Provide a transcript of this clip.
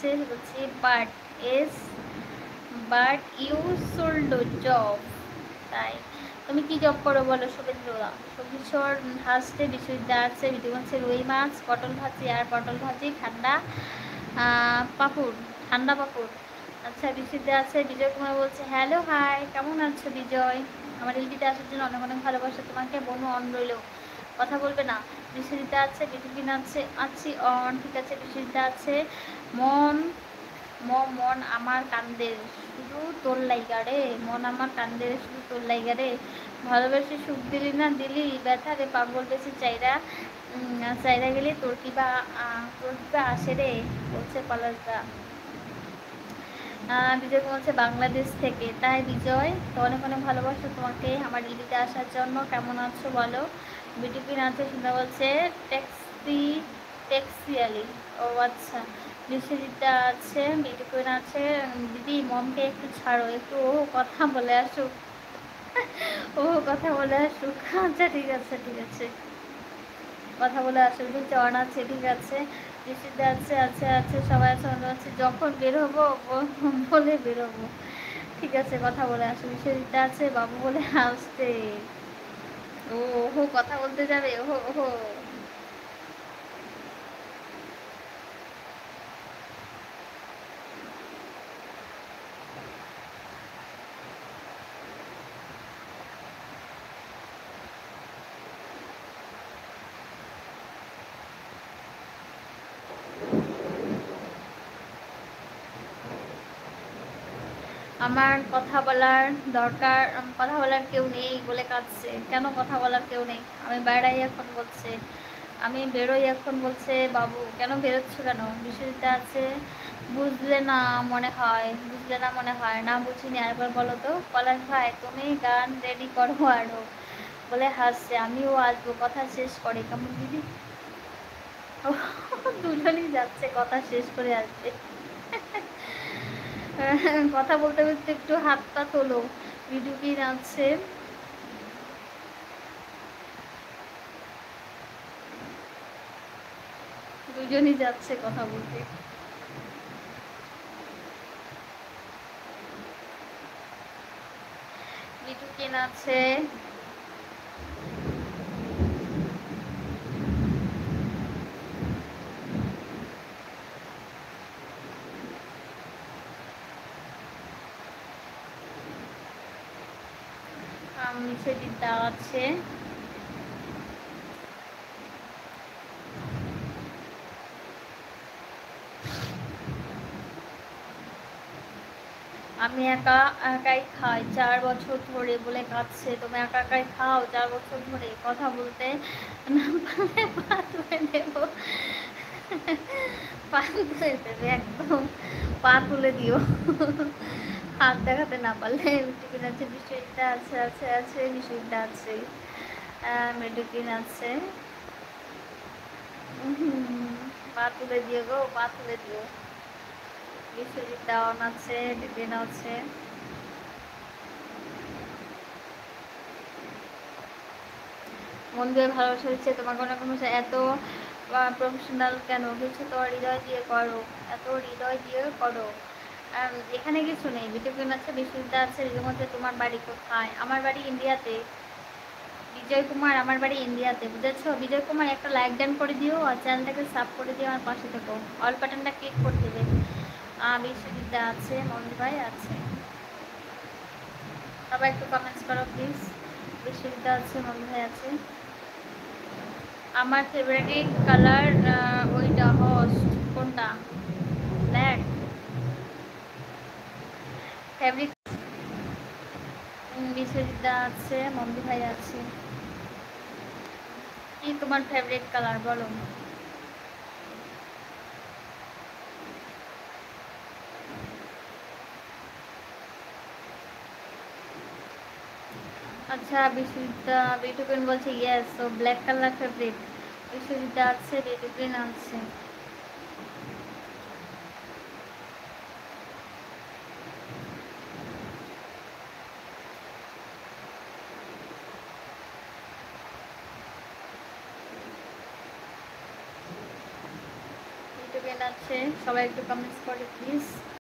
বলছে বলছি but as but you should job. তাই তুমি কি জব করো বলো শুভেন্দুরা? সবিশ্বর হাসতে বিশ্ববিদ্যালয় আছে বিদ্যুৎ বলছে রুই মাছ পটল ভাজি আর পটল ভাজি ঠান্ডা পাঁপড় ঠান্ডা পাঁপড়। আচ্ছা বিশ্ববিদ্যালয় আছে বিজয় কুমার বলছে হ্যালো হাই কেমন আছো বিজয়? আমার এলবিতে আসার জন্য অনেক অনেক ভালোবাসা তোমাকে বনু অন রইল। কথা বলবে না? বিশ্বজিৎ আছে বিটুকিন আছে আছি অন ঠিক আছে। বিশ্বজিৎ আছে মন মন আমার কান্দের শুধু তোর লাইগা রে মন আমার কান্দের শুধু তোর লাইগা রে ভালোবেসে সুখ দিলি না দিলি ব্যথা রে পাগল বেশি চাইরা চাইরা গেলে তোর কিবা আসে রে বলছে পলাশদা। বিজয় বলছে বাংলাদেশ থেকে। তাই বিজয় তো অনেক অনেক ভালোবাসো তোমাকে আমার দিল্লিতে আসার জন্য। কেমন আছো বলো? বিটিপিন আছে শুনে বলছে ট্যাক্সি ট্যাক্সিয়ালি। ও আচ্ছা। বিশ্বজিৎটা আছে বিটিপিন আছে দিদি মমকে একটু ছাড়ো একটু ও কথা বলে আসুক ও কথা বলে আসুক। আচ্ছা ঠিক আছে ঠিক আছে কথা বলে আসুক। চরণ আছে ঠিক আছে। ঋষিতে আছে আছে আছে সবাই আছে মনে হচ্ছে যখন বের হবো বলে বেরোবো। ঠিক আছে কথা বলে আসো। বিশ্বজিৎটা আছে বাবু বলে আসতে। ও ওহো কথা বলতে যাবে ওহো ওহো। আমার কথা বলার দরকার কথা বলার কেউ নেই বলে কাঁদছে। কেন কথা বলার কেউ নেই? আমি বাইরেই এখন বলছে আমি বেরোই এখন বলছে বাবু। কেন বেরোচ্ছ কেন? বিশ্বজিৎটা আছে বুঝলে না মনে হয় বুঝলে না মনে হয় না বুঝিনি আরেকবার বলো তো। পলাশ ভাই তুমি গান রেডি করো আরো বলে হাসছে। আমিও আসবো কথা শেষ করে কেমন দিদি। ও, দুজনই যাচ্ছে কথা শেষ করে আসবে। কথা বলতে বলতে একটু হাত পা তোলো। ভিডিও কি আছে দুজনই যাচ্ছে কথা বলতে। ভিডিও কি আছে সেদিকটা আছে। আমি একা একাই খাই 4 বছর ধরে বলে কাঁদছে। তুমি একা একাই খাও 4 বছর ধরে কথা বলতে না পারলে পা তুলে দেবো। পা তুলে দেবে একদম পা তুলে দিও হাত দেখাতে না পারলে। টিফিন আছে বিষয়টা আছে আছে আছে বিষয়টা আছে মেডিকিন আছে। পা তুলে দিও গো পা তুলে দিও। বিশ্বজিৎ ডাউন আছে টিফিন আছে। মন দিয়ে ভালোবাসা দিচ্ছে তোমাকে অনেক মানুষ এত প্রফেশনাল কেন কিছু তো হৃদয় দিয়ে করো এত হৃদয় দিয়ে করো। এখানে কিছু নেই। বিটুকিন আছে বিশ্বজিৎ আছে ঋতুমধ্যে। তোমার বাড়ি কোথায়? আমার বাড়ি ইন্ডিয়াতে। বিজয় কুমার আমার বাড়ি ইন্ডিয়াতে বুঝেছো? বিজয় কুমার একটা লাইক ডান করে দিও আর চ্যানেলটাকে সাব করে দিও আমার পাশে থেকো। অল বাটনটা ক্লিক করে দেবে। বিশ্বজিৎ আছে মন্দির ভাই আছে। সবাই একটু কমেন্টস করো প্লিজ। বিশ্বজিৎ আছে মন্দির ভাই আছে। আমার ফেভারিট কালার ওইটা হোস্ট কোনটা? ব্ল্যাক। ফেভারিট বিশ্বজিৎ আছে মন্দির ভাই আছে। কি তোমার ফেভারিট কালার বলো? আচ্ছা বিশ্বজিৎ বিটুপিন বলছে yes so black colour favourite. Biswajit আছে বিটুপিন আছে। সেকেন্ড আছে, সবাই একটু কমেন্টস করে প্লিজ।